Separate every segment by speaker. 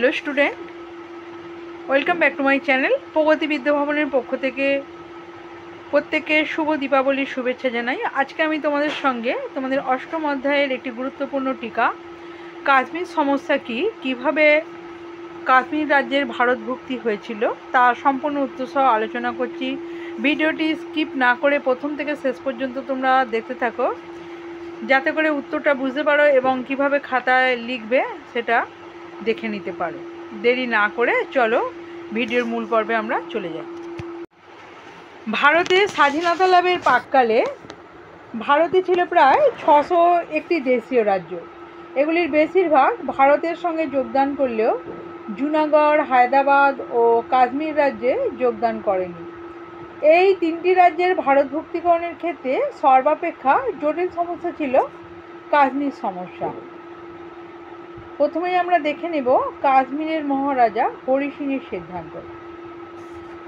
Speaker 1: Hello student, welcome back to my channel. প্রগতি বিদ্যা ভবনের পক্ষ থেকে প্রত্যেককে শুভ দীপাবলির শুভেচ্ছা জানাই। আজকে আমি তোমাদের সঙ্গে তোমাদের অষ্টম অধ্যায়ের একটি গুরুত্বপূর্ণ টিকা কাশ্মীর সমস্যা কিভাবে কাশ্মীর রাজ্যের ভারতভুক্তি হয়েছিল তার সম্পূর্ণ উত্তর সহ আলোচনা করছি। ভিডিওটি স্কিপ না করে প্রথম থেকে শেষ পর্যন্ত তোমরা দেখতে থাকো, যাতে করে উত্তরটা বুঝতে পারো এবং কিভাবে খাতায় লিখবে সেটা দেখে নিতে পারো। দেরি না করে চলো ভিডিওর মূল পর্বে আমরা চলে যাই। ভারতের স্বাধীনতা লাভের প্রাক্কালে ভারতে ছিল প্রায় 601টি দেশীয় রাজ্য। এগুলির বেশিরভাগ ভারতের সঙ্গে যোগদান করলেও জুনাগড়, হায়দ্রাবাদ ও কাশ্মীর রাজ্যে যোগদান করেনি। এই তিনটি রাজ্যের ভারতভুক্তিকরণের ক্ষেত্রে সর্বাপেক্ষা জটিল সমস্যা ছিল কাশ্মীর সমস্যা। প্রথমেই আমরা দেখে নেব কাশ্মীরের মহারাজা হরি সিংয়ের সিদ্ধান্ত।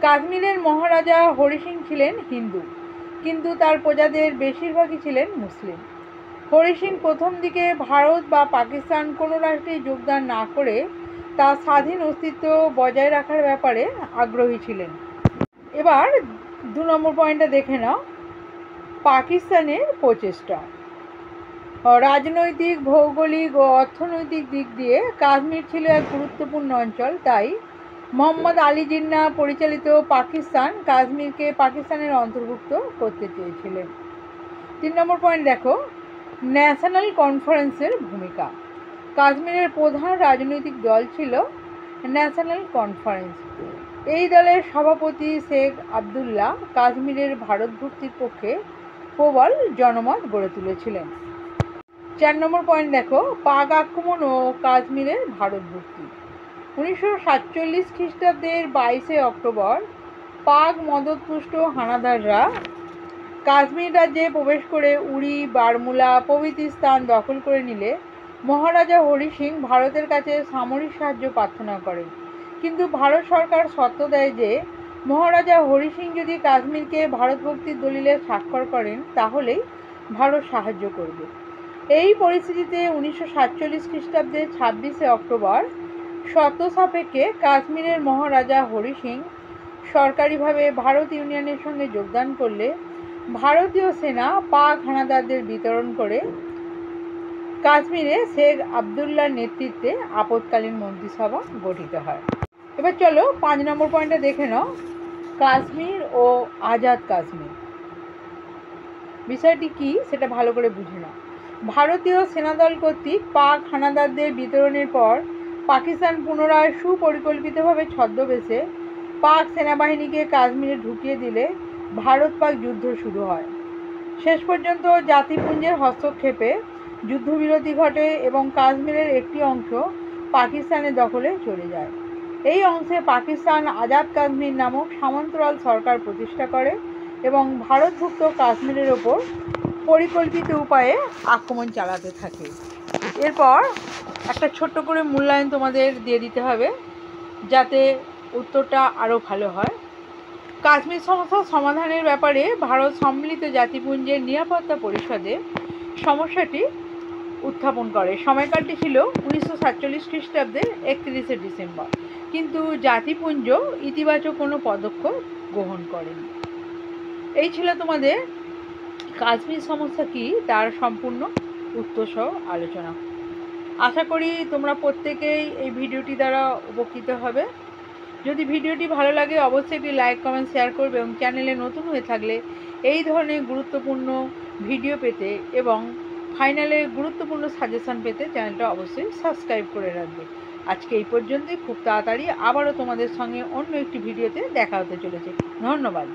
Speaker 1: কাশ্মীরের মহারাজা হরি সিং ছিলেন হিন্দু, কিন্তু তার প্রজাদের বেশিরভাগই ছিলেন মুসলিম। হরি সিং প্রথম দিকে ভারত বা পাকিস্তান কোনো রাষ্ট্রে যোগদান না করে তার স্বাধীন অস্তিত্ব বজায় রাখার ব্যাপারে আগ্রহী ছিলেন। এবার 2 নম্বর পয়েন্টটা দেখে নাও, পাকিস্তানের প্রচেষ্টা। রাজনৈতিক, ভৌগোলিক ও অর্থনৈতিক দিক দিয়ে কাশ্মীর ছিল এক গুরুত্বপূর্ণ অঞ্চল, তাই মোহাম্মদ আলী জিন্নাহ পরিচালিত পাকিস্তান কাশ্মীরকে পাকিস্তানের অন্তর্ভুক্ত করতে চেয়েছিলেন। 3 নম্বর পয়েন্ট দেখো, ন্যাশনাল কনফারেন্সের ভূমিকা। কাশ্মীরের প্রধান রাজনৈতিক দল ছিল ন্যাশনাল কনফারেন্স। এই দলের সভাপতি শেখ আবদুল্লাহ কাশ্মীরের ভারতভুক্তির পক্ষে প্রবল জনমত গড়ে তুলেছিলেন। 4 নম্বর পয়েন্ট দেখো, পাক আক্রমণ ও কাশ্মীরের ভারতভুক্তি। 1947 খ্রিস্টাব্দের 22 অক্টোবর পাক মদতপুষ্ট হানাদাররা কাশ্মীর রাজ্যে প্রবেশ করে উড়ি, বারমুলা প্রভৃতি স্থান দখল করে নিলে মহারাজা হরি সিং ভারতের কাছে সামরিক সাহায্য প্রার্থনা করেন। কিন্তু ভারত সরকার শর্ত দেয় যে মহারাজা হরি সিং যদি কাশ্মীরকে ভারতভুক্তির দলিলে স্বাক্ষর করেন তাহলেই ভারত সাহায্য করবে। এই পরিস্থিতিতে 1947 খ্রিস্টাব্দের 26 অক্টোবর শর্ত সাপেক্ষে কাশ্মীরের মহারাজা হরি সিং সরকারিভাবে ভারত ইউনিয়নের সঙ্গে যোগদান করলে ভারতীয় সেনা পাক হানাদারদের বিতরণ করে কাশ্মীরে শেখ আবদুল্লার নেতৃত্বে আপৎকালীন মন্ত্রিসভা গঠিত হয়। এবার চলো 5 নম্বর পয়েন্টটা দেখে নাও, কাশ্মীর ও আজাদ কাশ্মীর। বিষয়টি কি সেটা ভালো করে বুঝে নাও। ভারতীয় সেনাদল কর্তৃক পাক হানাদারদের বিতরণের পর পাকিস্তান পুনরায় সুপরিকল্পিতভাবে ছদ্মবেশে পাক সেনাবাহিনীকে কাশ্মীরে ঢুকিয়ে দিলে ভারত পাক যুদ্ধ শুরু হয়। শেষ পর্যন্ত জাতিপুঞ্জের হস্তক্ষেপে যুদ্ধবিরতি ঘটে এবং কাশ্মীরের একটি অংশ পাকিস্তানের দখলে চলে যায়। এই অংশে পাকিস্তান আজাদ কাশ্মীর নামক সমান্তরাল সরকার প্রতিষ্ঠা করে এবং ভারতভুক্ত কাশ্মীরের ওপর পরিকল্পিত উপায়ে আক্রমণ চালাতে থাকে। এরপর একটা ছোট্ট করে মূল্যায়ন তোমাদের দিয়ে দিতে হবে যাতে উত্তরটা আরও ভালো হয়। কাশ্মীর সমস্যা সমাধানের ব্যাপারে ভারত সম্মিলিত জাতিপুঞ্জের নিরাপত্তা পরিষদে সমস্যাটি উত্থাপন করে। সময়কালটি ছিল 1947 খ্রিস্টাব্দের 31 ডিসেম্বর, কিন্তু জাতিপুঞ্জ ইতিবাচক কোনো পদক্ষেপ গ্রহণ করেনি। এই ছিল তোমাদের কাশ্মীর সমস্যা কি তার সম্পূর্ণ উত্তর সহ আলোচনা। আশা করি তোমরা প্রত্যেকেই এই ভিডিওটি দ্বারা উপকৃত হবে। যদি ভিডিওটি ভালো লাগে অবশ্যই একটি লাইক, কমেন্ট, শেয়ার করবে এবং চ্যানেলে নতুন হয়ে থাকলে এই ধরনের গুরুত্বপূর্ণ ভিডিও পেতে এবং ফাইনালে গুরুত্বপূর্ণ সাজেশন পেতে চ্যানেলটা অবশ্যই সাবস্ক্রাইব করে রাখবে। আজকে এই পর্যন্তই। খুব তাড়াতাড়ি আবারও তোমাদের সঙ্গে অন্য একটি ভিডিওতে দেখা হতে চলেছে। ধন্যবাদ।